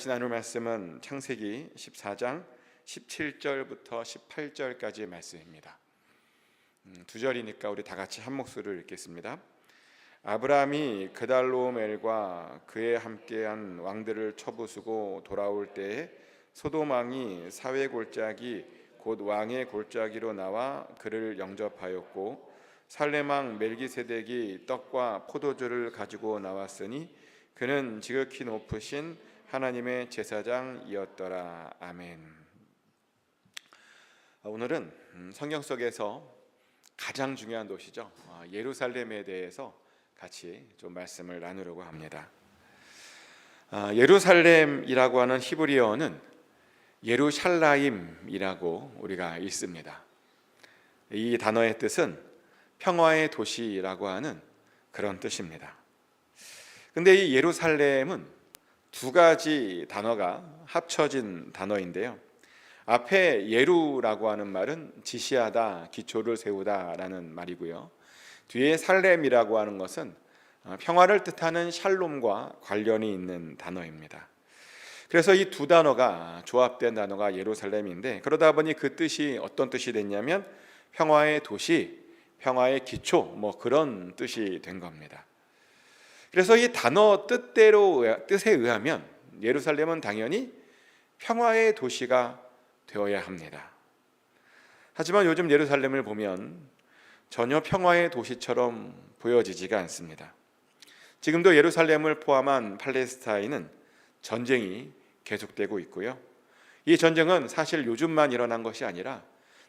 같이 나눌 말씀은 창세기 14장 17절부터 18절까지의 말씀입니다. 두 절이니까 우리 다 같이 한 목소리로 읽겠습니다. 아브라함이 그달로멜과 그에 함께한 왕들을 쳐부수고 돌아올 때에 소돔 왕이 사회 골짜기 곧 왕의 골짜기로 나와 그를 영접하였고 살렘 왕 멜기세덱이 떡과 포도주를 가지고 나왔으니 그는 지극히 높으신 하나님의 제사장이었더라. 아멘. 오늘은 성경 속에서 가장 중요한 도시죠, 예루살렘에 대해서 같이 좀 말씀을 나누려고 합니다. 예루살렘이라고 하는 히브리어는 예루샬라임이라고 우리가 읽습니다. 이 단어의 뜻은 평화의 도시라고 하는 그런 뜻입니다. 근데 이 예루살렘은 두 가지 단어가 합쳐진 단어인데요, 앞에 예루라고 하는 말은 지시하다, 기초를 세우다라는 말이고요, 뒤에 살렘이라고 하는 것은 평화를 뜻하는 샬롬과 관련이 있는 단어입니다. 그래서 이 두 단어가 조합된 단어가 예루살렘인데, 그러다 보니 그 뜻이 어떤 뜻이 됐냐면 평화의 도시, 평화의 기초, 그런 뜻이 된 겁니다. 그래서 이 단어 뜻에 의하면 예루살렘은 당연히 평화의 도시가 되어야 합니다. 하지만 요즘 예루살렘을 보면 전혀 평화의 도시처럼 보여지지가 않습니다. 지금도 예루살렘을 포함한 팔레스타인은 전쟁이 계속되고 있고요, 이 전쟁은 사실 요즘만 일어난 것이 아니라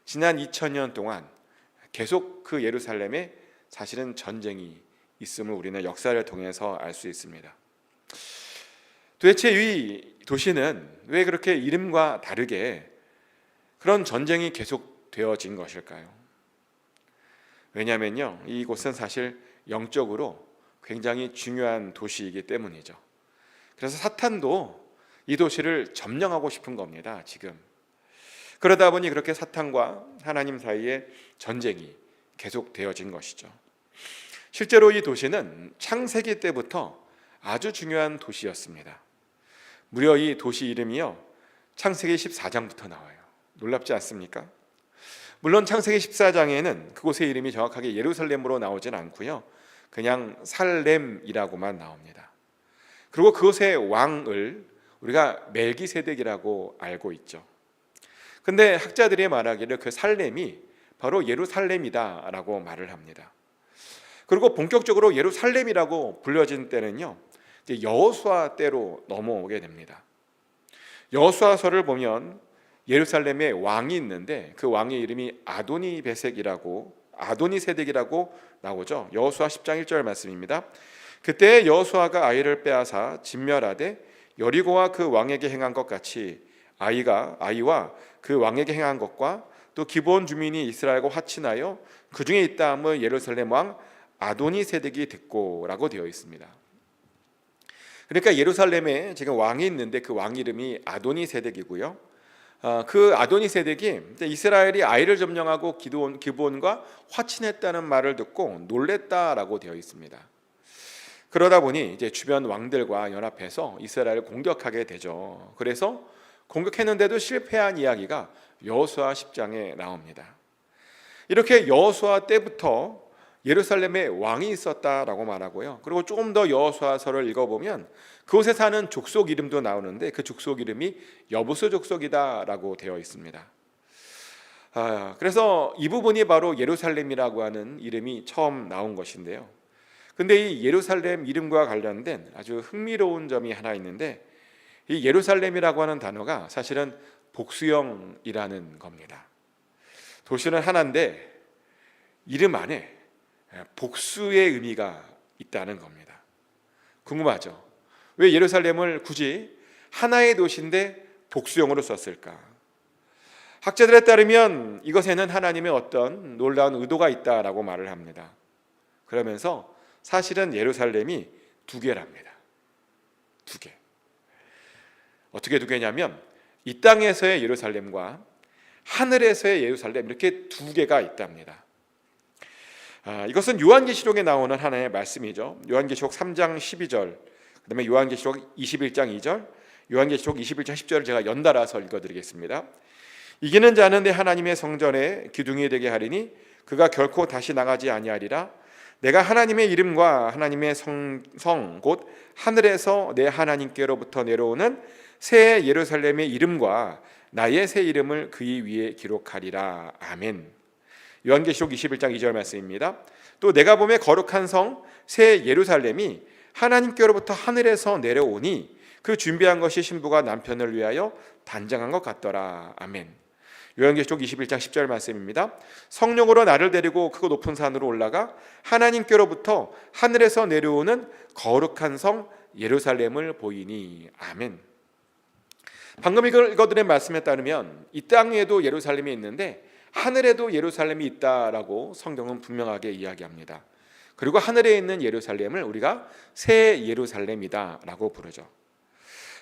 지난 2000년 동안 계속 그 예루살렘에 사실은 전쟁이 있음을 우리는 역사를 통해서 알 수 있습니다. 도대체 이 도시는 왜 그렇게 이름과 다르게 그런 전쟁이 계속되어진 것일까요? 왜냐하면요, 이곳은 사실 영적으로 굉장히 중요한 도시이기 때문이죠. 그래서 사탄도 이 도시를 점령하고 싶은 겁니다, 지금. 그러다 보니 그렇게 사탄과 하나님 사이에 전쟁이 계속되어진 것이죠. 실제로 이 도시는 창세기 때부터 아주 중요한 도시였습니다. 무려 이 도시 이름이요, 창세기 14장부터 나와요. 놀랍지 않습니까? 물론 창세기 14장에는 그곳의 이름이 정확하게 예루살렘으로 나오진 않고요, 그냥 살렘이라고만 나옵니다. 그리고 그곳의 왕을 우리가 멜기세덱이라고 알고 있죠. 근데 학자들이 말하기를 그 살렘이 바로 예루살렘이다라고 말을 합니다. 그리고 본격적으로 예루살렘이라고 불려진 때는요, 여호수아 때로 넘어오게 됩니다. 여호수아서를 보면 예루살렘에 왕이 있는데 그 왕의 이름이 아도니세덱이라고 나오죠. 여호수아 10장 1절 말씀입니다. 그때 여호수아가 아이를 빼앗아 진멸하되 여리고와 그 왕에게 행한 것 같이 아이와 그 왕에게 행한 것과 또 기브온 주민이 이스라엘과 화친하여 그 중에 있다 함을 예루살렘 왕 아도니세덱이 듣고라고 되어 있습니다. 그러니까 예루살렘에 지금 왕이 있는데 그 왕 이름이 아도니세덱이고요, 그 아도니세덱이 이스라엘이 아이를 점령하고 기브온과 화친했다는 말을 듣고 놀랬다라고 되어 있습니다. 그러다 보니 이제 주변 왕들과 연합해서 이스라엘을 공격하게 되죠. 그래서 공격했는데도 실패한 이야기가 여호수아 10장에 나옵니다. 이렇게 여호수아 때부터 예루살렘에 왕이 있었다라고 말하고요, 그리고 조금 더 여호수아서를 읽어보면 그곳에 사는 족속 이름도 나오는데 그 족속 이름이 여부수 족속이다라고 되어 있습니다. 그래서 이 부분이 바로 예루살렘이라고 하는 이름이 처음 나온 것인데요, 근데 이 예루살렘 이름과 관련된 아주 흥미로운 점이 하나 있는데, 이 예루살렘이라고 하는 단어가 사실은 복수형이라는 겁니다. 도시는 하나인데 이름 안에 복수의 의미가 있다는 겁니다. 궁금하죠? 왜 예루살렘을 굳이 하나의 도시인데 복수형으로 썼을까? 학자들에 따르면 이것에는 하나님의 어떤 놀라운 의도가 있다라고 말을 합니다. 그러면서 사실은 예루살렘이 두 개랍니다. 두 개. 어떻게 두 개냐면 이 땅에서의 예루살렘과 하늘에서의 예루살렘, 이렇게 두 개가 있답니다. 이것은 요한계시록에 나오는 하나의 말씀이죠. 요한계시록 3장 12절, 그 다음에 요한계시록 21장 2절, 요한계시록 21장 10절을 제가 연달아서 읽어드리겠습니다. 이기는 자는 내 하나님의 성전에 기둥이 되게 하리니 그가 결코 다시 나가지 아니하리라. 내가 하나님의 이름과 하나님의 성 곧 하늘에서 내 하나님께로부터 내려오는 새 예루살렘의 이름과 나의 새 이름을 그의 위에 기록하리라. 아멘. 요한계시록 21장 2절 말씀입니다. 또 내가 보매 거룩한 성 새 예루살렘이 하나님께로부터 하늘에서 내려오니 그 준비한 것이 신부가 남편을 위하여 단장한 것 같더라. 아멘. 요한계시록 21장 10절 말씀입니다. 성령으로 나를 데리고 크고 높은 산으로 올라가 하나님께로부터 하늘에서 내려오는 거룩한 성 예루살렘을 보이니. 아멘. 방금 읽어드린 말씀에 따르면 이 땅에도 예루살렘이 있는데 하늘에도 예루살렘이 있다라고 성경은 분명하게 이야기합니다. 그리고 하늘에 있는 예루살렘을 우리가 새 예루살렘이다라고 부르죠.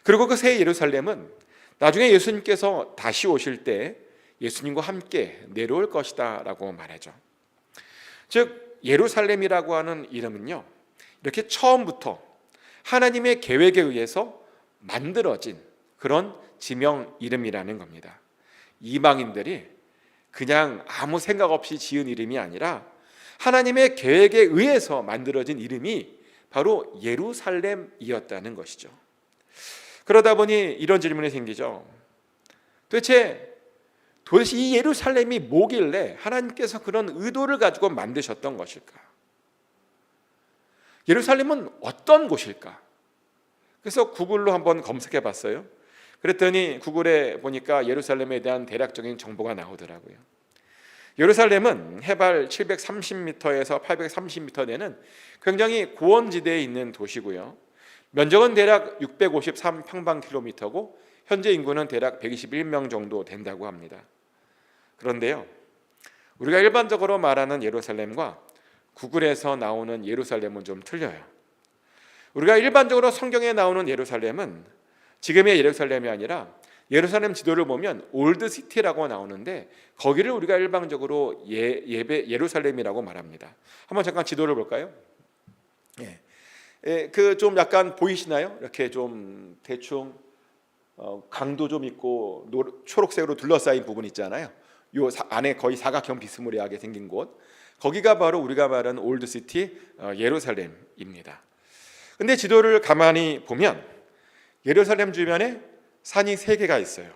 그리고 그 새 예루살렘은 나중에 예수님께서 다시 오실 때 예수님과 함께 내려올 것이다 라고 말하죠. 즉 예루살렘이라고 하는 이름은요, 이렇게 처음부터 하나님의 계획에 의해서 만들어진 그런 지명 이름이라는 겁니다. 이방인들이 그냥 아무 생각 없이 지은 이름이 아니라 하나님의 계획에 의해서 만들어진 이름이 바로 예루살렘이었다는 것이죠. 그러다 보니 이런 질문이 생기죠. 도대체 이 예루살렘이 뭐길래 하나님께서 그런 의도를 가지고 만드셨던 것일까? 예루살렘은 어떤 곳일까? 그래서 구글로 한번 검색해 봤어요. 그랬더니 구글에 보니까 예루살렘에 대한 대략적인 정보가 나오더라고요. 예루살렘은 해발 730m에서 830m 되는 굉장히 고원지대에 있는 도시고요. 면적은 대략 653평방킬로미터고 현재 인구는 대략 121명 정도 된다고 합니다. 그런데요, 우리가 일반적으로 말하는 예루살렘과 구글에서 나오는 예루살렘은 좀 틀려요. 우리가 일반적으로 성경에 나오는 예루살렘은 지금의 예루살렘이 아니라 예루살렘 지도를 보면 올드시티라고 나오는데 거기를 우리가 일반적으로 예루살렘이라고 말합니다. 한번 잠깐 지도를 볼까요? 그 좀 약간 보이시나요? 이렇게 좀 대충 강도 좀 있고 초록색으로 둘러싸인 부분 있잖아요. 요 안에 거의 사각형 비스무리하게 생긴 곳, 거기가 바로 우리가 말하는 올드시티 예루살렘입니다. 근데 지도를 가만히 보면 예루살렘 주변에 산이 3개가 있어요.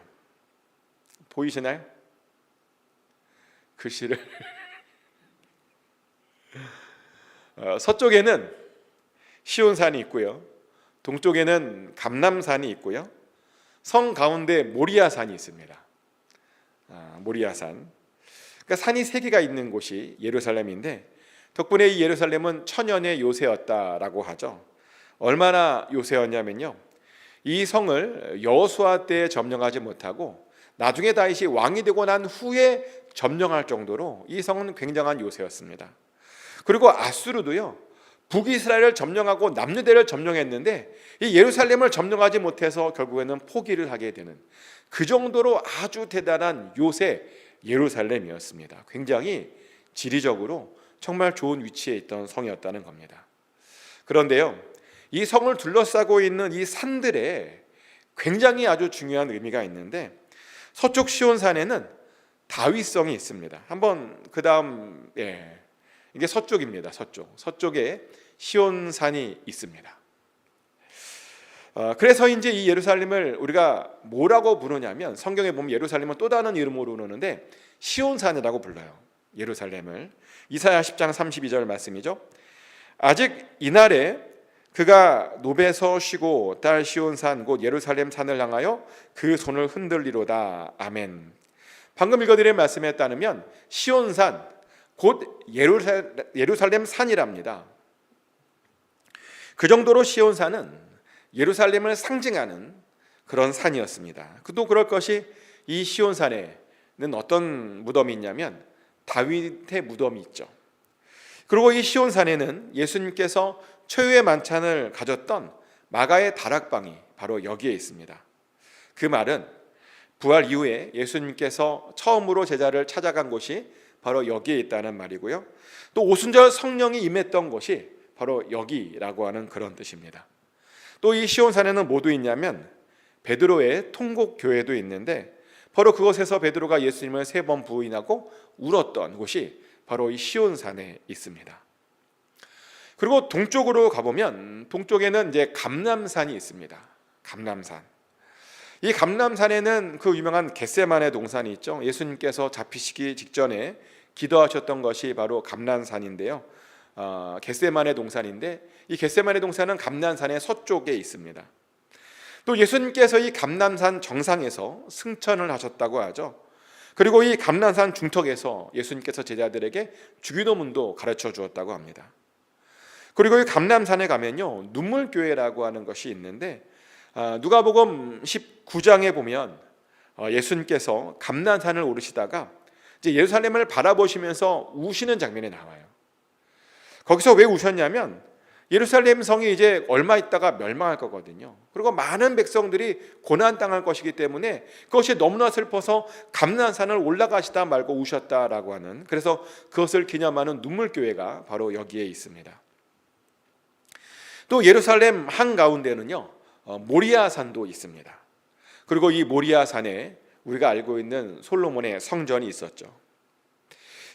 보이시나요? 글씨를 서쪽에는 시온산이 있고요, 동쪽에는 감람산이 있고요, 성 가운데 모리아산이 있습니다. 모리아산. 그러니까 산이 3개가 있는 곳이 예루살렘인데 덕분에 이 예루살렘은 천연의 요새였다라고 하죠. 얼마나 요새였냐면요, 이 성을 여호수아 때 점령하지 못하고 나중에 다윗이 왕이 되고 난 후에 점령할 정도로 이 성은 굉장한 요새였습니다. 그리고 아수르도요, 북이스라엘을 점령하고 남유대를 점령했는데 이 예루살렘을 점령하지 못해서 결국에는 포기를 하게 되는 그 정도로 아주 대단한 요새 예루살렘이었습니다. 굉장히 지리적으로 정말 좋은 위치에 있던 성이었다는 겁니다. 그런데요, 이 성을 둘러싸고 있는 이 산들에 굉장히 아주 중요한 의미가 있는데 서쪽 시온산에는 다윗성이 있습니다. 한번 그 다음, 이게 서쪽입니다. 서쪽에 시온산이 있습니다. 그래서 이제 이 예루살렘을 우리가 뭐라고 부르냐면 성경에 보면 예루살렘은 또 다른 이름으로 부르는데 시온산이라고 불러요. 예루살렘을. 이사야 10장 32절 말씀이죠. 아직 이날에 그가 노베서 쉬고 딸 시온산 곧 예루살렘 산을 향하여 그 손을 흔들리로다. 아멘. 방금 읽어드린 말씀에 따르면 시온산 곧 예루살렘 산이랍니다. 그 정도로 시온산은 예루살렘을 상징하는 그런 산이었습니다. 또 그럴 것이 이 시온산에는 어떤 무덤이 있냐면 다윗의 무덤이 있죠. 그리고 이 시온산에는 예수님께서 최후의 만찬을 가졌던 마가의 다락방이 바로 여기에 있습니다. 그 말은 부활 이후에 예수님께서 처음으로 제자를 찾아간 곳이 바로 여기에 있다는 말이고요, 또 오순절 성령이 임했던 곳이 바로 여기라고 하는 그런 뜻입니다. 또 이 시온산에는 뭐도 있냐면 베드로의 통곡 교회도 있는데 바로 그곳에서 베드로가 예수님을 3번 부인하고 울었던 곳이 바로 이 시온산에 있습니다. 그리고 동쪽으로 가보면 동쪽에는 이제 감람산이 있습니다. 감람산. 이 감람산에는 그 유명한 겟세마네 동산이 있죠. 예수님께서 잡히시기 직전에 기도하셨던 것이 바로 감람산인데요. 겟세마네 동산인데 이 겟세마네 동산은 감람산의 서쪽에 있습니다. 또 예수님께서 이 감람산 정상에서 승천을 하셨다고 하죠. 그리고 이 감람산 중턱에서 예수님께서 제자들에게 주기도문도 가르쳐 주었다고 합니다. 그리고 이 감람산에 가면요 눈물교회라고 하는 것이 있는데 누가복음 19장에 보면 예수님께서 감람산을 오르시다가 이제 예루살렘을 바라보시면서 우시는 장면이 나와요. 거기서 왜 우셨냐면 예루살렘 성이 이제 얼마 있다가 멸망할 거거든요. 그리고 많은 백성들이 고난당할 것이기 때문에 그것이 너무나 슬퍼서 감람산을 올라가시다 말고 우셨다라고 하는, 그래서 그것을 기념하는 눈물교회가 바로 여기에 있습니다. 또 예루살렘 한가운데는요 모리아산도 있습니다. 그리고 이 모리아산에 우리가 알고 있는 솔로몬의 성전이 있었죠.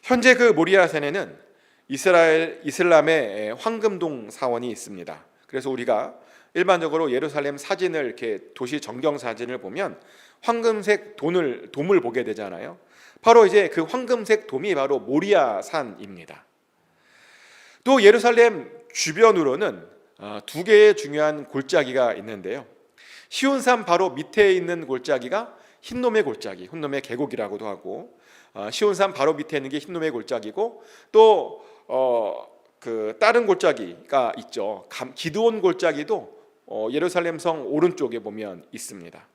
현재 그 모리아산에는 이슬람의 황금동 사원이 있습니다. 그래서 우리가 일반적으로 예루살렘 사진을 이렇게 도시 전경 사진을 보면 황금색 돔을 보게 되잖아요. 바로 이제 그 황금색 돔이 바로 모리아산입니다. 또 예루살렘 주변으로는 2개의 중요한 골짜기가 있는데요. 시온산 바로 밑에 있는 골짜기가 흰놈의 골짜기, 흰놈의 계곡이라고도 하고, 시온산 바로 밑에 있는 게 흰놈의 골짜기고, 또 그 다른 골짜기가 있죠. 기드온 골짜기도 예루살렘 성 오른쪽에 보면 있습니다.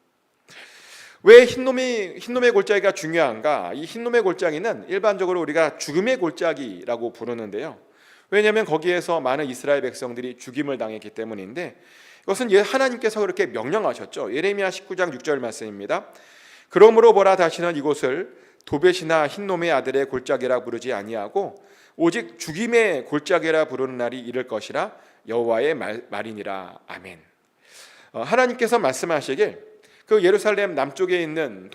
왜 흰놈의 골짜기가 중요한가? 이 흰놈의 골짜기는 일반적으로 우리가 죽음의 골짜기라고 부르는데요. 왜냐하면 거기에서 많은 이스라엘 백성들이 죽임을 당했기 때문인데, 이것은 하나님께서 그렇게 명령하셨죠. 예레미야 19장 6절 말씀입니다. 그러므로 보라, 다시는 이곳을 도벳이나 흰놈의 아들의 골짜기라 부르지 아니하고 오직 죽임의 골짜기라 부르는 날이 이를 것이라 여호와의 말이니라. 아멘. 하나님께서 말씀하시길 그 예루살렘 남쪽에 있는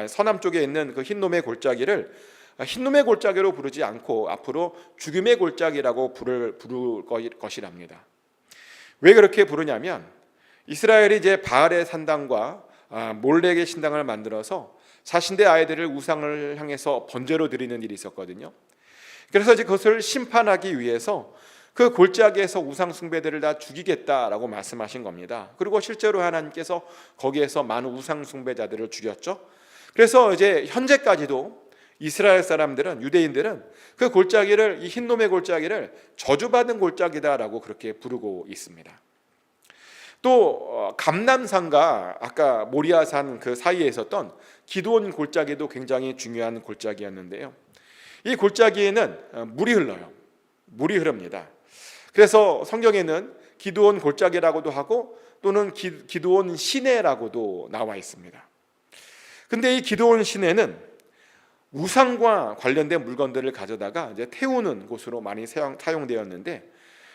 서남 쪽에 있는 그 흰놈의 골짜기를 흰놈의 골짜기로 부르지 않고 앞으로 죽음의 골짜기라고 부를 것이랍니다. 왜 그렇게 부르냐면 이스라엘이 이제 바알의 산당과 몰렉의 신당을 만들어서 자신의 아이들을 우상을 향해서 번제로 드리는 일이 있었거든요. 그래서 이제 그것을 심판하기 위해서 그 골짜기에서 우상 숭배들을 다 죽이겠다라고 말씀하신 겁니다. 그리고 실제로 하나님께서 거기에서 많은 우상 숭배자들을 죽였죠. 그래서 이제 현재까지도 이스라엘 사람들은, 유대인들은 그 골짜기를, 이 흰놈의 골짜기를 저주받은 골짜기다라고 그렇게 부르고 있습니다. 또 감람산과 아까 모리아산 그 사이에 있었던 기드온 골짜기도 굉장히 중요한 골짜기였는데요. 이 골짜기에는 물이 흘러요. 물이 흐릅니다. 그래서 성경에는 기드온 골짜기라고도 하고 또는 기드온 시내라고도 나와 있습니다. 근데 이 기드온 시내는 우상과 관련된 물건들을 가져다가 이제 태우는 곳으로 많이 사용되었는데,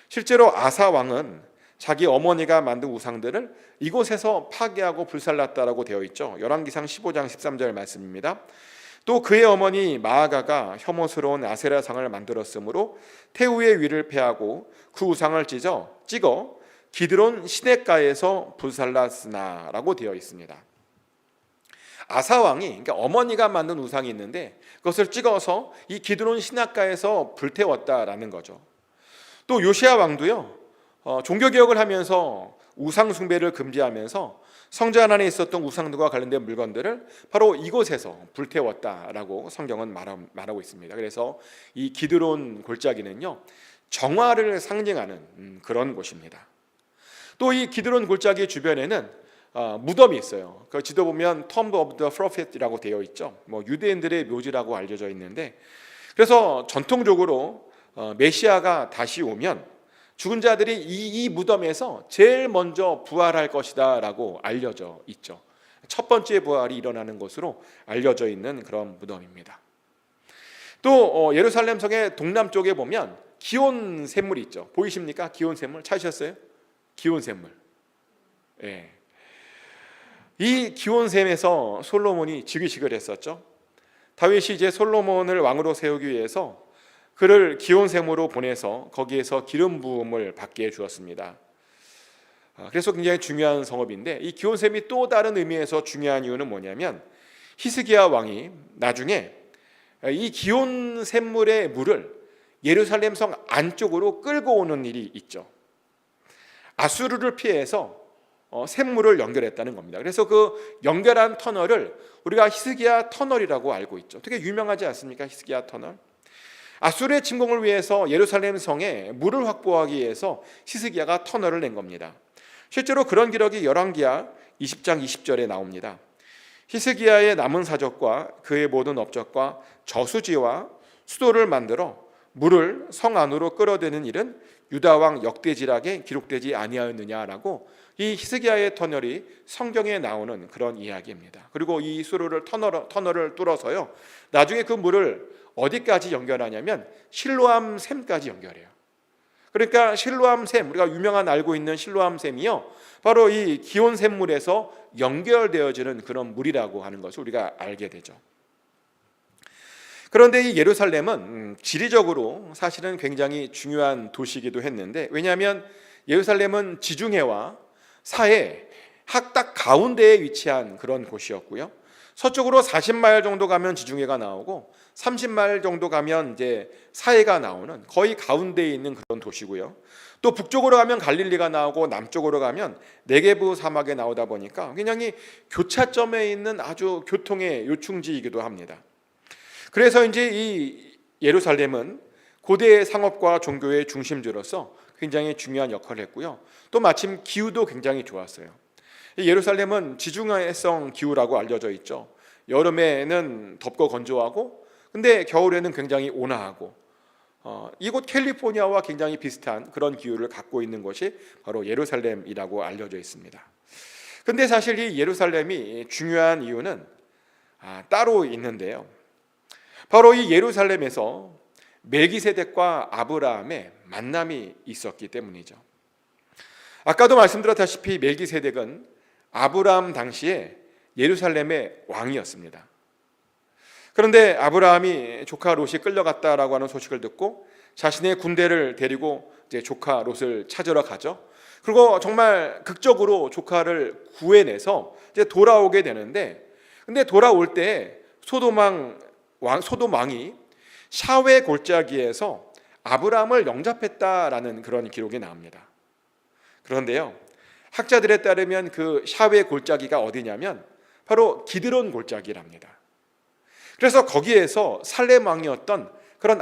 실제로 아사 왕은 자기 어머니가 만든 우상들을 이곳에서 파괴하고 불살랐다라고 되어 있죠. 열왕기상 15장 13절 말씀입니다. 또 그의 어머니 마아가가 혐오스러운 아세라상을 만들었으므로 태우의 위를 패하고 그 우상을 찍어 기드론 시냇가에서 불살랐으나라고 되어 있습니다. 아사왕이, 그러니까 어머니가 만든 우상이 있는데 그것을 찍어서 이 기드론 시냇가에서 불태웠다라는 거죠. 또 요시야 왕도요, 종교개혁을 하면서 우상 숭배를 금지하면서 성전 안에 있었던 우상들과 관련된 물건들을 바로 이곳에서 불태웠다라고 성경은 말하고 있습니다. 그래서 이 기드론 골짜기는요, 정화를 상징하는 그런 곳입니다. 또 이 기드론 골짜기 주변에는 무덤이 있어요. 그 지도 보면 Tomb of the Prophet이라고 되어 있죠. 유대인들의 묘지라고 알려져 있는데, 그래서 전통적으로 메시아가 다시 오면 죽은 자들이 이 무덤에서 제일 먼저 부활할 것이다라고 알려져 있죠. 첫 번째 부활이 일어나는 것으로 알려져 있는 그런 무덤입니다. 또 예루살렘 성의 동남쪽에 보면 기온 샘물이 있죠. 보이십니까? 기온 샘물 찾으셨어요? 기온 샘물. 예. 이 기온샘에서 솔로몬이 지그시글했었죠. 다윗이 이제 솔로몬을 왕으로 세우기 위해서 그를 기온샘으로 보내서 거기에서 기름 부음을 받게 해 주었습니다. 그래서 굉장히 중요한 성읍인데, 이 기온샘이 또 다른 의미에서 중요한 이유는 뭐냐면, 히스기야 왕이 나중에 이 기온샘물의 물을 예루살렘 성 안쪽으로 끌고 오는 일이 있죠. 아수르를 피해서 샘물을 연결했다는 겁니다. 그래서 그 연결한 터널을 우리가 히스기야 터널이라고 알고 있죠. 되게 유명하지 않습니까? 히스기야 터널. 아수르의 침공을 위해서 예루살렘 성에 물을 확보하기 위해서 히스기야가 터널을 낸 겁니다. 실제로 그런 기록이 열왕기하 20장 20절에 나옵니다. 히스기야의 남은 사적과 그의 모든 업적과 저수지와 수도를 만들어 물을 성 안으로 끌어대는 일은 유다 왕 역대지락에 기록되지 아니하였느냐라고, 이 히스기야의 터널이 성경에 나오는 그런 이야기입니다. 그리고 이 수로를 터널을 뚫어서요, 나중에 그 물을 어디까지 연결하냐면 실로암 샘까지 연결해요. 그러니까 실로암 샘, 우리가 유명한 알고 있는 실로암 샘이요, 바로 이 기온 샘물에서 연결되어지는 그런 물이라고 하는 것을 우리가 알게 되죠. 그런데 이 예루살렘은 지리적으로 사실은 굉장히 중요한 도시이기도 했는데, 왜냐하면 예루살렘은 지중해와 사해 딱 가운데에 위치한 그런 곳이었고요. 서쪽으로 40마일 정도 가면 지중해가 나오고 30마일 정도 가면 이제 사해가 나오는 거의 가운데에 있는 그런 도시고요. 또 북쪽으로 가면 갈릴리가 나오고 남쪽으로 가면 네게브 사막에 나오다 보니까 굉장히 교차점에 있는 아주 교통의 요충지이기도 합니다. 그래서 이제 이 예루살렘은 고대의 상업과 종교의 중심지로서 굉장히 중요한 역할을 했고요. 또 마침 기후도 굉장히 좋았어요. 예루살렘은 지중해성 기후라고 알려져 있죠. 여름에는 덥고 건조하고, 근데 겨울에는 굉장히 온화하고, 이곳 캘리포니아와 굉장히 비슷한 그런 기후를 갖고 있는 것이 바로 예루살렘이라고 알려져 있습니다. 근데 사실 이 예루살렘이 중요한 이유는 따로 있는데요. 바로 이 예루살렘에서 멜기세덱과 아브라함의 만남이 있었기 때문이죠. 아까도 말씀드렸다시피 멜기세덱은 아브라함 당시에 예루살렘의 왕이었습니다. 그런데 아브라함이 조카 롯이 끌려갔다라고 하는 소식을 듣고 자신의 군대를 데리고 이제 조카 롯을 찾으러 가죠. 그리고 정말 극적으로 조카를 구해내서 이제 돌아오게 되는데, 근데 돌아올 때 소돔 왕이 샤웨 골짜기에서 아브라함을 영접했다라는 그런 기록이 나옵니다. 그런데요, 학자들에 따르면 그 샤웨 골짜기가 어디냐면 바로 기드론 골짜기랍니다. 그래서 거기에서 살렘 왕이었던 그런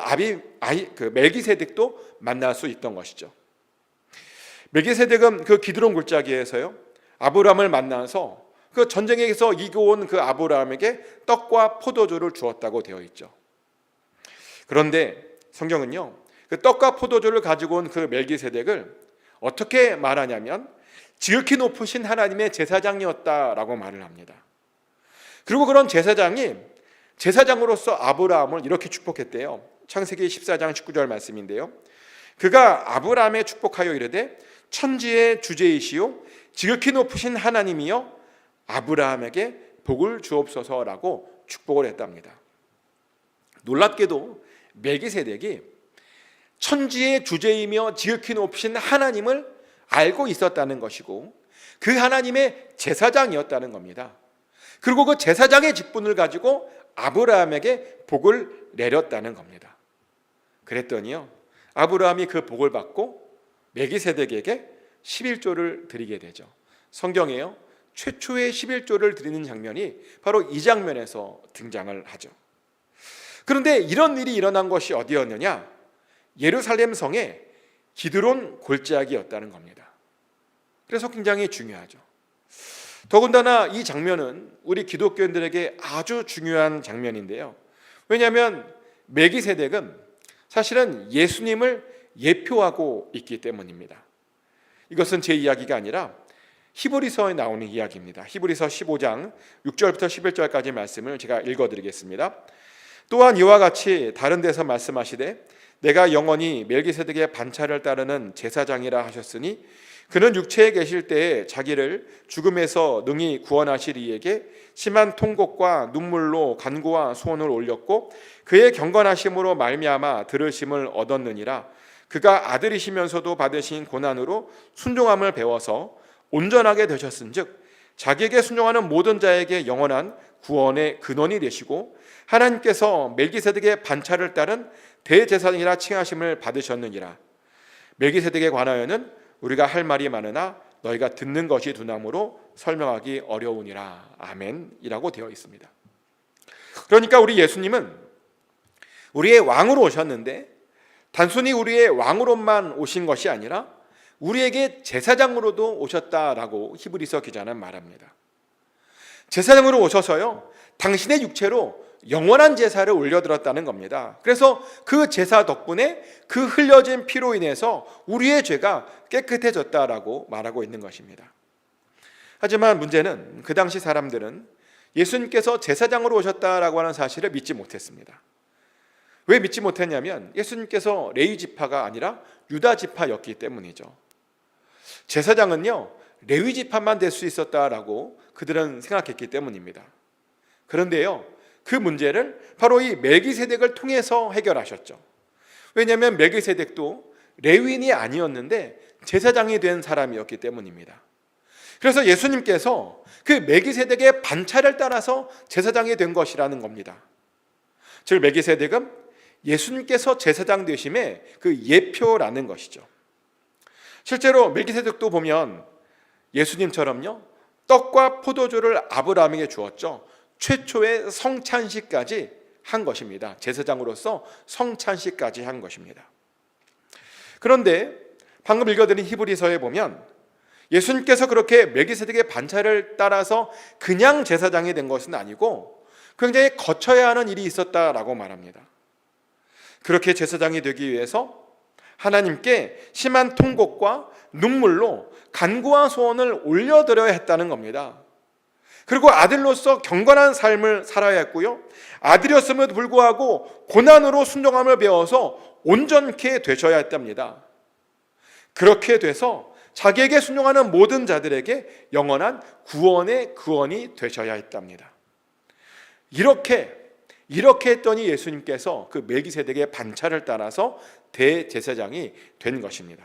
멜기세덱도 만날 수 있던 것이죠. 멜기세덱은 그 기드론 골짜기에서요, 아브라함을 만나서 그 전쟁에서 이겨온 그 아브라함에게 떡과 포도주를 주었다고 되어 있죠. 그런데 성경은요, 그 떡과 포도주를 가지고 온 그 멜기세덱을 어떻게 말하냐면 지극히 높으신 하나님의 제사장이었다라고 말을 합니다. 그리고 그런 제사장이 제사장으로서 아브라함을 이렇게 축복했대요. 창세기 14장 19절 말씀인데요. 그가 아브라함에 축복하여 이르되 천지의 주제이시요 지극히 높으신 하나님이여 아브라함에게 복을 주옵소서라고 축복을 했답니다. 놀랍게도 멜기세덱이 천지의 주제이며 지극히 높으신 하나님을 알고 있었다는 것이고 그 하나님의 제사장이었다는 겁니다. 그리고 그 제사장의 직분을 가지고 아브라함에게 복을 내렸다는 겁니다. 그랬더니요, 아브라함이 그 복을 받고 멜기세덱에게 11조를 드리게 되죠. 성경에요, 최초의 11조를 드리는 장면이 바로 이 장면에서 등장을 하죠. 그런데 이런 일이 일어난 것이 어디였느냐? 예루살렘 성의 기드론 골짜기였다는 겁니다. 그래서 굉장히 중요하죠. 더군다나 이 장면은 우리 기독교인들에게 아주 중요한 장면인데요. 왜냐하면 멜기세덱은 사실은 예수님을 예표하고 있기 때문입니다. 이것은 제 이야기가 아니라 히브리서에 나오는 이야기입니다. 히브리서 15장 6절부터 11절까지 말씀을 제가 읽어드리겠습니다. 또한 이와 같이 다른 데서 말씀하시되 내가 영원히 멜기세덱의 반차를 따르는 제사장이라 하셨으니 그는 육체에 계실 때에 자기를 죽음에서 능히 구원하실 이에게 심한 통곡과 눈물로 간구와 소원을 올렸고 그의 경건하심으로 말미암아 들으심을 얻었느니라. 그가 아들이시면서도 받으신 고난으로 순종함을 배워서 온전하게 되셨은즉 자기에게 순종하는 모든 자에게 영원한 구원의 근원이 되시고 하나님께서 멜기세덱의 반차를 따른 대제사장이라 칭하심을 받으셨느니라. 멜기세덱에 관하여는 우리가 할 말이 많으나 너희가 듣는 것이 두나무로 설명하기 어려우니라. 아멘이라고 되어 있습니다. 그러니까 우리 예수님은 우리의 왕으로 오셨는데 단순히 우리의 왕으로만 오신 것이 아니라 우리에게 제사장으로도 오셨다라고 히브리서 기자는 말합니다. 제사장으로 오셔서요, 당신의 육체로 영원한 제사를 올려드렸다는 겁니다. 그래서 그 제사 덕분에 그 흘려진 피로 인해서 우리의 죄가 깨끗해졌다라고 말하고 있는 것입니다. 하지만 문제는 그 당시 사람들은 예수님께서 제사장으로 오셨다라고 하는 사실을 믿지 못했습니다. 왜 믿지 못했냐면 예수님께서 레위 지파가 아니라 유다 지파였기 때문이죠. 제사장은요, 레위 지파만 될 수 있었다라고 그들은 생각했기 때문입니다. 그런데요, 그 문제를 바로 이 멜기세덱을 통해서 해결하셨죠. 왜냐하면 멜기세덱도 레위인이 아니었는데 제사장이 된 사람이었기 때문입니다. 그래서 예수님께서 그 멜기세덱의 반차를 따라서 제사장이 된 것이라는 겁니다. 즉 멜기세덱은 예수님께서 제사장 되심의 그 예표라는 것이죠. 실제로 멜기세덱도 보면 예수님처럼요, 떡과 포도주를 아브라함에게 주었죠. 최초의 성찬식까지 한 것입니다. 제사장으로서 성찬식까지 한 것입니다. 그런데 방금 읽어드린 히브리서에 보면 예수님께서 그렇게 멜기세덱의 반차를 따라서 그냥 제사장이 된 것은 아니고 굉장히 거쳐야 하는 일이 있었다라고 말합니다. 그렇게 제사장이 되기 위해서 하나님께 심한 통곡과 눈물로 간구와 소원을 올려드려야 했다는 겁니다. 그리고 아들로서 경건한 삶을 살아야 했고요, 아들이었음에도 불구하고 고난으로 순종함을 배워서 온전케 되셔야 했답니다. 그렇게 돼서 자기에게 순종하는 모든 자들에게 영원한 구원의 구원이 되셔야 했답니다. 이렇게 했더니 예수님께서 그 멜기세덱의 반차를 따라서 대제사장이 된 것입니다.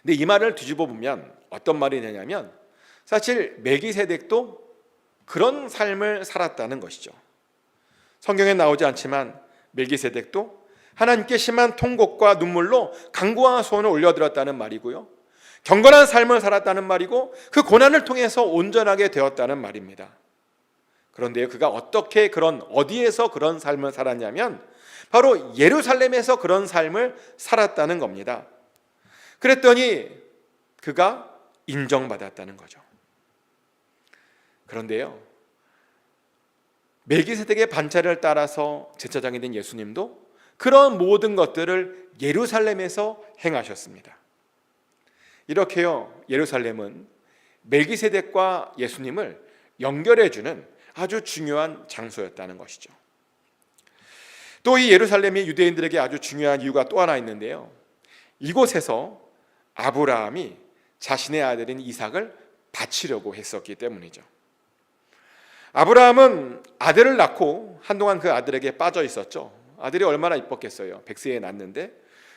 근데 이 말을 뒤집어 보면 어떤 말이 되냐면 사실 멜기세덱도 그런 삶을 살았다는 것이죠. 성경에 나오지 않지만 멜기세덱도 하나님께 심한 통곡과 눈물로 간구와 소원을 올려드렸다는 말이고요, 경건한 삶을 살았다는 말이고 그 고난을 통해서 온전하게 되었다는 말입니다. 그런데 그가 어디에서 그런 삶을 살았냐면 바로 예루살렘에서 그런 삶을 살았다는 겁니다. 그랬더니 그가 인정받았다는 거죠. 그런데요, 멜기세덱의 반차를 따라서 제사장이 된 예수님도 그런 모든 것들을 예루살렘에서 행하셨습니다. 이렇게요, 예루살렘은 멜기세덱과 예수님을 연결해주는 아주 중요한 장소였다는 것이죠. 또 이 예루살렘이 유대인들에게 아주 중요한 이유가 또 하나 있는데요, 이곳에서 아브라함이 자신의 아들인 이삭을 바치려고 했었기 때문이죠. 아브라함은 아들을 낳고 한동안 그 아들에게 빠져 있었죠. 아들이 얼마나 이뻤겠어요. 백세에 낳는데.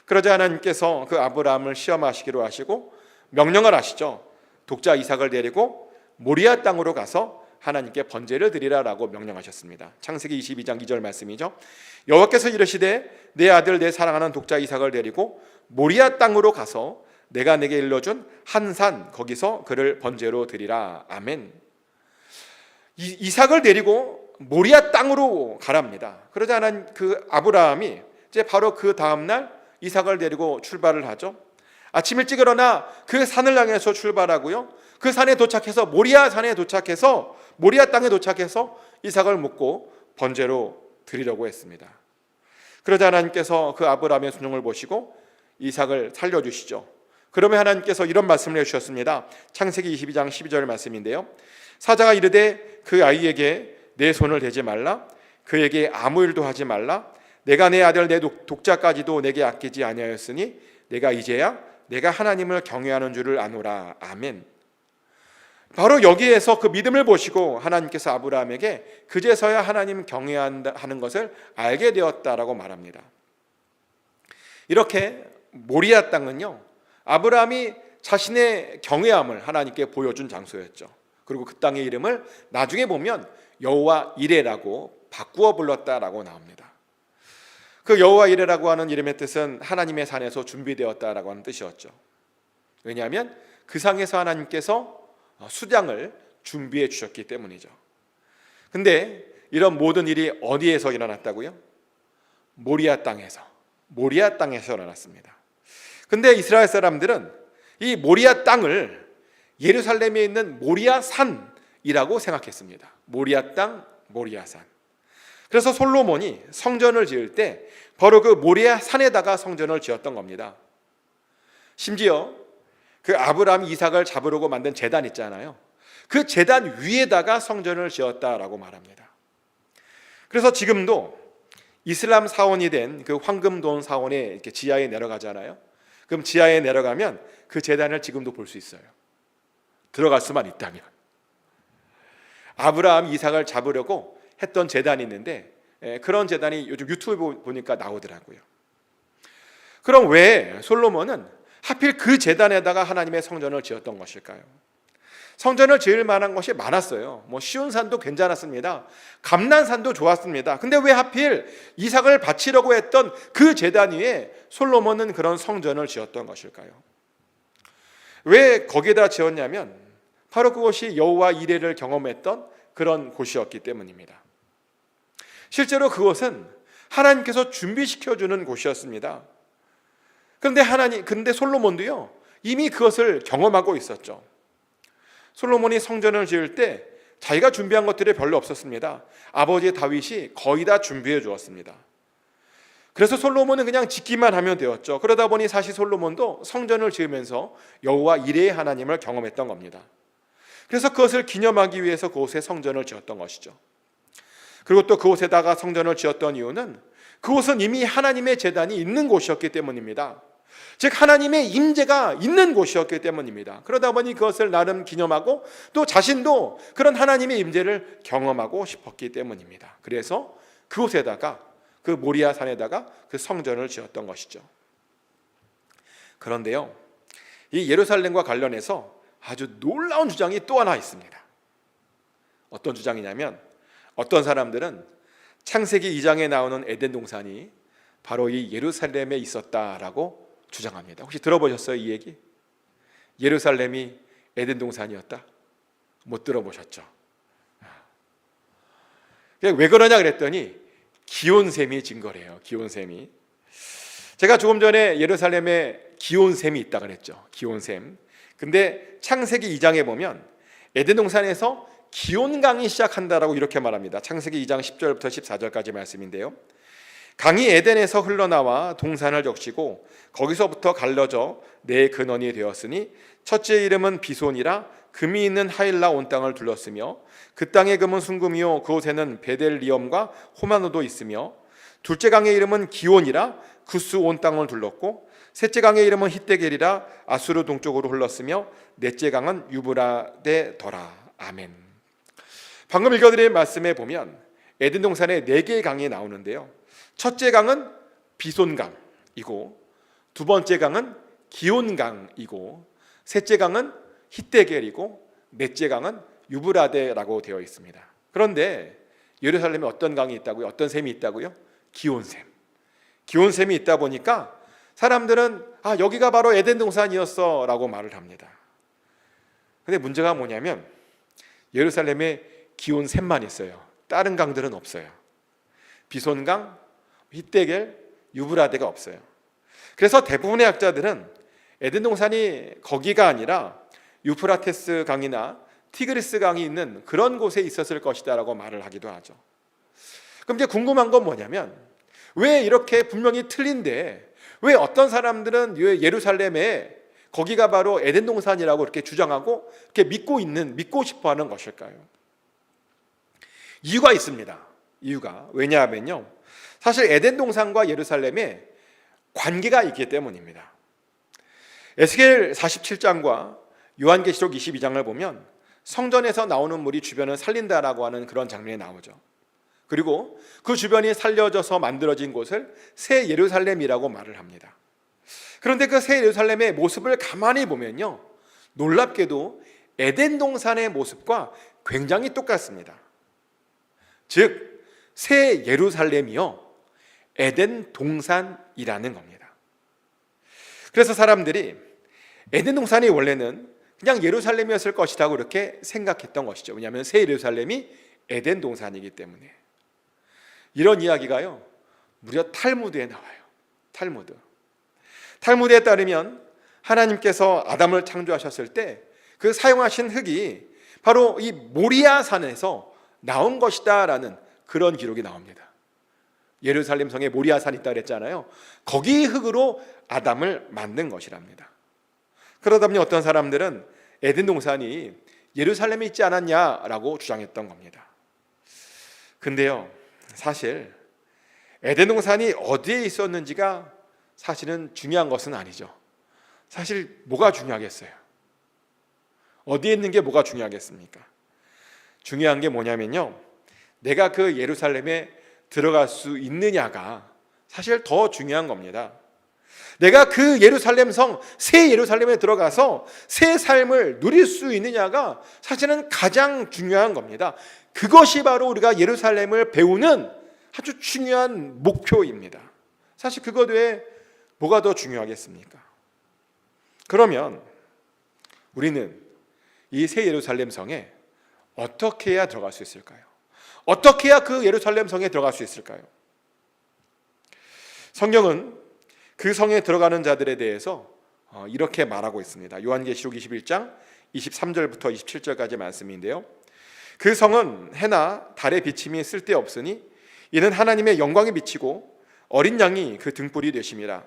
그러자 하나님께서 그 아브라함을 시험하시기로 하시고 명령을 하시죠. 독자 이삭을 데리고 모리아 땅으로 가서 하나님께 번제를 드리라라고 명령하셨습니다. 창세기 22장 2절 말씀이죠. 여호와께서 이르시되 내 아들 내 사랑하는 독자 이삭을 데리고 모리아 땅으로 가서 내가 내게 일러준 한 산 거기서 그를 번제로 드리라. 아멘. 이삭을 데리고 모리아 땅으로 가랍니다. 그러자 하나님 그 아브라함이 이제 바로 그 다음 날 이삭을 데리고 출발을 하죠. 아침 일찍 일어나 그 산을 향해서 출발하고요, 그 산에 도착해서 모리아 땅에 도착해서 이삭을 묻고 번제로 드리려고 했습니다. 그러자 하나님께서 그 아브라함의 순종을 보시고 이삭을 살려주시죠. 그러면 하나님께서 이런 말씀을 해주셨습니다. 창세기 22장 12절 말씀인데요, 사자가 이르되 그 아이에게 내 손을 대지 말라, 그에게 아무 일도 하지 말라, 내가 내 아들 내 독자까지도 내게 아끼지 아니하였으니 내가 이제야 내가 하나님을 경외하는 줄을 아노라. 아멘. 바로 여기에서 그 믿음을 보시고 하나님께서 아브라함에게 그제서야 하나님 경외하는 것을 알게 되었다라고 말합니다. 이렇게 모리아 땅은요, 아브라함이 자신의 경외함을 하나님께 보여준 장소였죠. 그리고 그 땅의 이름을 나중에 보면 여호와 이레라고 바꾸어 불렀다라고 나옵니다. 그 여호와 이레라고 하는 이름의 뜻은 하나님의 산에서 준비되었다라고 하는 뜻이었죠. 왜냐하면 그 상에서 하나님께서 수량을 준비해 주셨기 때문이죠. 근데 이런 모든 일이 어디에서 일어났다고요? 모리아 땅에서 일어났습니다. 근데 이스라엘 사람들은 이 모리아 땅을 예루살렘에 있는 모리아 산이라고 생각했습니다. 모리아 땅, 모리아 산. 그래서 솔로몬이 성전을 지을 때 바로 그 모리아 산에다가 성전을 지었던 겁니다. 심지어 그 아브라함이 이삭을 잡으려고 만든 제단 있잖아요. 그 제단 위에다가 성전을 지었다라고 말합니다. 그래서 지금도 이슬람 사원이 된 그 황금돈 사원에 이렇게 지하에 내려가잖아요. 그럼 지하에 내려가면 그 제단을 지금도 볼 수 있어요. 들어갈 수만 있다면. 아브라함 이삭을 잡으려고 했던 제단이 있는데 그런 제단이 요즘 유튜브 보니까 나오더라고요. 그럼 왜 솔로몬은 하필 그 제단에다가 하나님의 성전을 지었던 것일까요? 성전을 지을 만한 것이 많았어요. 시온 산도 괜찮았습니다. 감난산도 좋았습니다. 근데 왜 하필 이삭을 바치려고 했던 그 제단 위에 솔로몬은 그런 성전을 지었던 것일까요? 왜 거기에다 지었냐면 바로 그곳이 여호와 이레를 경험했던 그런 곳이었기 때문입니다. 실제로 그곳은 하나님께서 준비시켜주는 곳이었습니다. 근데 솔로몬도요, 이미 그것을 경험하고 있었죠. 솔로몬이 성전을 지을 때 자기가 준비한 것들이 별로 없었습니다. 아버지 다윗이 거의 다 준비해 주었습니다. 그래서 솔로몬은 그냥 짓기만 하면 되었죠. 그러다 보니 사실 솔로몬도 성전을 지으면서 여호와 이레의 하나님을 경험했던 겁니다. 그래서 그것을 기념하기 위해서 그곳에 성전을 지었던 것이죠. 그리고 또 그곳에다가 성전을 지었던 이유는 그곳은 이미 하나님의 제단이 있는 곳이었기 때문입니다. 즉 하나님의 임재가 있는 곳이었기 때문입니다. 그러다 보니 그것을 나름 기념하고 또 자신도 그런 하나님의 임재를 경험하고 싶었기 때문입니다. 그래서 그곳에다가 그 모리아 산에다가 그 성전을 지었던 것이죠. 그런데요, 이 예루살렘과 관련해서 아주 놀라운 주장이 또 하나 있습니다. 어떤 주장이냐면 어떤 사람들은 창세기 2장에 나오는 에덴 동산이 바로 이 예루살렘에 있었다라고 주장합니다. 혹시 들어보셨어요, 이 얘기? 예루살렘이 에덴 동산이었다? 못 들어보셨죠? 왜 그러냐 그랬더니 기온샘이 증거래요. 기온샘이. 제가 조금 전에 예루살렘에 기온샘이 있다 그랬죠. 기온샘. 근데 창세기 2장에 보면 에덴 동산에서 기온강이 시작한다라고 이렇게 말합니다. 창세기 2장 10절부터 14절까지 말씀인데요. 강이 에덴에서 흘러나와 동산을 적시고 거기서부터 갈라져 네 근원이 되었으니 첫째 이름은 비손이라 금이 있는 하일라 온 땅을 둘렀으며 그 땅의 금은 순금이요 그곳에는 베델리엄과 호마노도 있으며 둘째 강의 이름은 기온이라 구스 온 땅을 둘렀고 셋째 강의 이름은 히데겔이라 아수르 동쪽으로 흘렀으며 넷째 강은 유브라데더라. 아멘. 방금 읽어드린 말씀에 보면 에덴 동산에 네 개의 강이 나오는데요. 첫째 강은 비손강이고 두 번째 강은 기온강이고 셋째 강은 히데겔이고 넷째 강은 유브라데라고 되어 있습니다. 그런데 예루살렘에 어떤 강이 있다고요? 어떤 샘이 있다고요? 기온샘. 기온샘이 있다 보니까 사람들은 여기가 바로 에덴 동산이었어 라고 말을 합니다. 근데 문제가 뭐냐면 예루살렘에 기온샘만 있어요. 다른 강들은 없어요. 비손강, 히데겔, 유브라데가 없어요. 그래서 대부분의 학자들은 에덴 동산이 거기가 아니라 유프라테스 강이나 티그리스 강이 있는 그런 곳에 있었을 것이다 라고 말을 하기도 하죠. 그럼 이제 궁금한 건 뭐냐면 왜 이렇게 분명히 틀린데 왜 어떤 사람들은 예루살렘에 거기가 바로 에덴 동산이라고 이렇게 주장하고 이렇게 믿고 싶어 하는 것일까요? 이유가 있습니다. 왜냐하면요, 사실 에덴 동산과 예루살렘에 관계가 있기 때문입니다. 에스겔 47장과 요한계시록 22장을 보면 성전에서 나오는 물이 주변을 살린다라고 하는 그런 장면이 나오죠. 그리고 그 주변이 살려져서 만들어진 곳을 새 예루살렘이라고 말을 합니다. 그런데 그 새 예루살렘의 모습을 가만히 보면요, 놀랍게도 에덴 동산의 모습과 굉장히 똑같습니다. 즉 새 예루살렘이요 에덴 동산이라는 겁니다. 그래서 사람들이 에덴 동산이 원래는 그냥 예루살렘이었을 것이라고 그렇게 생각했던 것이죠. 왜냐하면 새 예루살렘이 에덴 동산이기 때문에. 이런 이야기가요 무려 탈무드에 나와요. 탈무드에 따르면 하나님께서 아담을 창조하셨을 때 그 사용하신 흙이 바로 이 모리아 산에서 나온 것이다 라는 그런 기록이 나옵니다. 예루살렘 성에 모리아 산이 있다 그랬잖아요. 거기 흙으로 아담을 만든 것이랍니다. 그러다 보니 어떤 사람들은 에덴 동산이 예루살렘에 있지 않았냐라고 주장했던 겁니다. 근데요, 사실 에덴 동산이 어디에 있었는지가 사실은 중요한 것은 아니죠. 사실 뭐가 중요하겠어요? 어디에 있는 게 뭐가 중요하겠습니까? 중요한 게 뭐냐면요, 내가 그 예루살렘에 들어갈 수 있느냐가 사실 더 중요한 겁니다. 내가 그 예루살렘 성, 새 예루살렘에 들어가서 새 삶을 누릴 수 있느냐가 사실은 가장 중요한 겁니다. 그것이 바로 우리가 예루살렘을 배우는 아주 중요한 목표입니다. 사실 그것 외에 뭐가 더 중요하겠습니까? 그러면 우리는 이 새 예루살렘 성에 어떻게 해야 들어갈 수 있을까요? 어떻게 해야 그 예루살렘 성에 들어갈 수 있을까요? 성경은 그 성에 들어가는 자들에 대해서 이렇게 말하고 있습니다. 요한계시록 21장 23절부터 27절까지 말씀인데요, 그 성은 해나 달의 비침이 쓸데없으니 이는 하나님의 영광이 비치고 어린 양이 그 등불이 되심이라.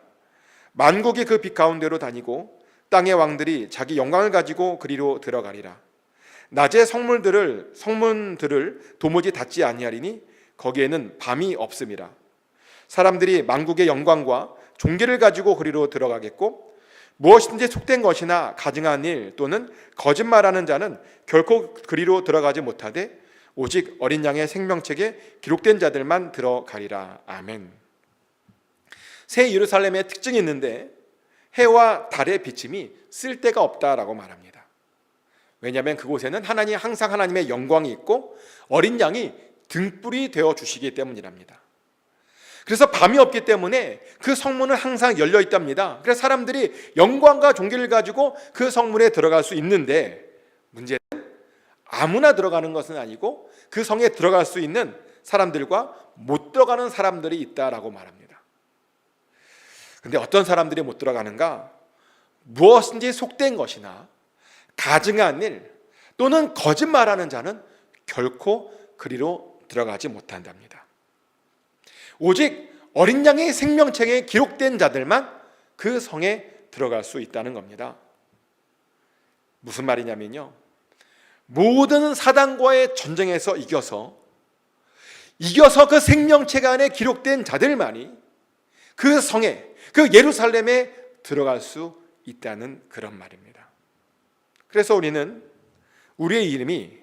만국이 그 빛 가운데로 다니고 땅의 왕들이 자기 영광을 가지고 그리로 들어가리라. 낮에 성문들을 도무지 닫지 아니하리니 거기에는 밤이 없음이라. 사람들이 만국의 영광과 존귀를 가지고 그리로 들어가겠고 무엇이든지 속된 것이나 가증한 일 또는 거짓말하는 자는 결코 그리로 들어가지 못하되 오직 어린 양의 생명책에 기록된 자들만 들어가리라. 아멘. 새 예루살렘의 특징이 있는데 해와 달의 비침이 쓸데가 없다라고 말합니다. 왜냐하면 그곳에는 항상 하나님의 영광이 있고 어린 양이 등불이 되어 주시기 때문이랍니다. 그래서 밤이 없기 때문에 그 성문은 항상 열려 있답니다. 그래서 사람들이 영광과 존귀를 가지고 그 성문에 들어갈 수 있는데, 문제는 아무나 들어가는 것은 아니고 그 성에 들어갈 수 있는 사람들과 못 들어가는 사람들이 있다라고 말합니다. 근데 어떤 사람들이 못 들어가는가? 무엇인지 속된 것이나 가증한 일 또는 거짓말하는 자는 결코 그리로 들어가지 못한답니다. 오직 어린 양의 생명책에 기록된 자들만 그 성에 들어갈 수 있다는 겁니다. 무슨 말이냐면요, 모든 사단과의 전쟁에서 이겨서 그 생명책 안에 기록된 자들만이 그 성에, 그 예루살렘에 들어갈 수 있다는 그런 말입니다. 그래서 우리는 우리의 이름이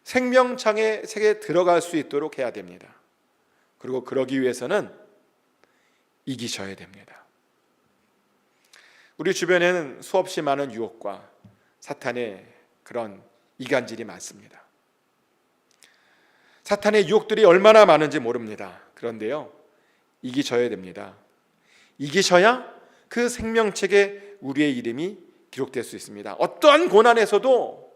생명창의 책에 들어갈 수 있도록 해야 됩니다. 그리고 그러기 위해서는 이기셔야 됩니다. 우리 주변에는 수없이 많은 유혹과 사탄의 그런 이간질이 많습니다. 사탄의 유혹들이 얼마나 많은지 모릅니다. 그런데요, 이기셔야 됩니다. 이기셔야 그 생명책에 우리의 이름이 기록될 수 있습니다. 어떠한 고난에서도,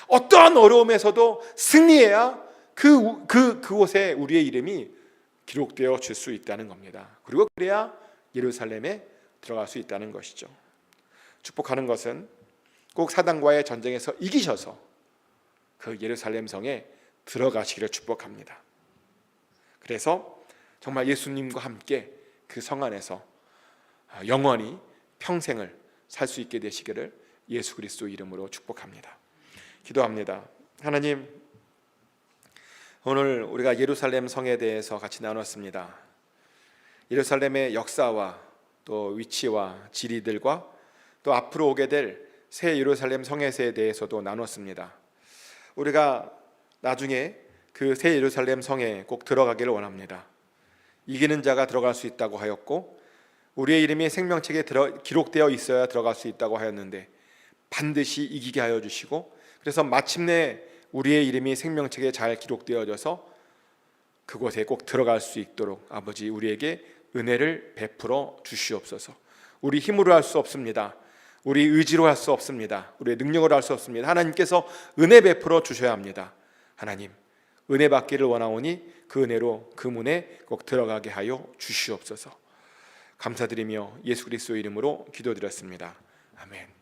어떠한 어려움에서도 승리해야 그곳에 우리의 이름이 기록되어 줄 수 있다는 겁니다. 그리고 그래야 예루살렘에 들어갈 수 있다는 것이죠. 축복하는 것은 꼭 사단과의 전쟁에서 이기셔서 그 예루살렘 성에 들어가시기를 축복합니다. 그래서 정말 예수님과 함께 그 성 안에서 영원히 평생을 살 수 있게 되시기를 예수 그리스도 이름으로 축복합니다. 기도합니다. 하나님, 오늘 우리가 예루살렘 성에 대해서 같이 나눴습니다. 예루살렘의 역사와 또 위치와 지리들과 또 앞으로 오게 될 새 예루살렘 성회에 대해서도 나눴습니다. 우리가 나중에 그 새 예루살렘 성에 꼭 들어가기를 원합니다. 이기는 자가 들어갈 수 있다고 하였고 우리의 이름이 생명책에 기록되어 있어야 들어갈 수 있다고 하였는데 반드시 이기게 하여 주시고 그래서 마침내 우리의 이름이 생명책에 잘 기록되어져서 그곳에 꼭 들어갈 수 있도록 아버지 우리에게 은혜를 베풀어 주시옵소서. 우리 힘으로 할 수 없습니다. 우리 의지로 할 수 없습니다. 우리의 능력으로 할 수 없습니다. 하나님께서 은혜 베풀어 주셔야 합니다. 하나님 은혜 받기를 원하오니 그 은혜로 그 문에 꼭 들어가게 하여 주시옵소서. 감사드리며 예수 그리스도의 이름으로 기도드렸습니다. 아멘.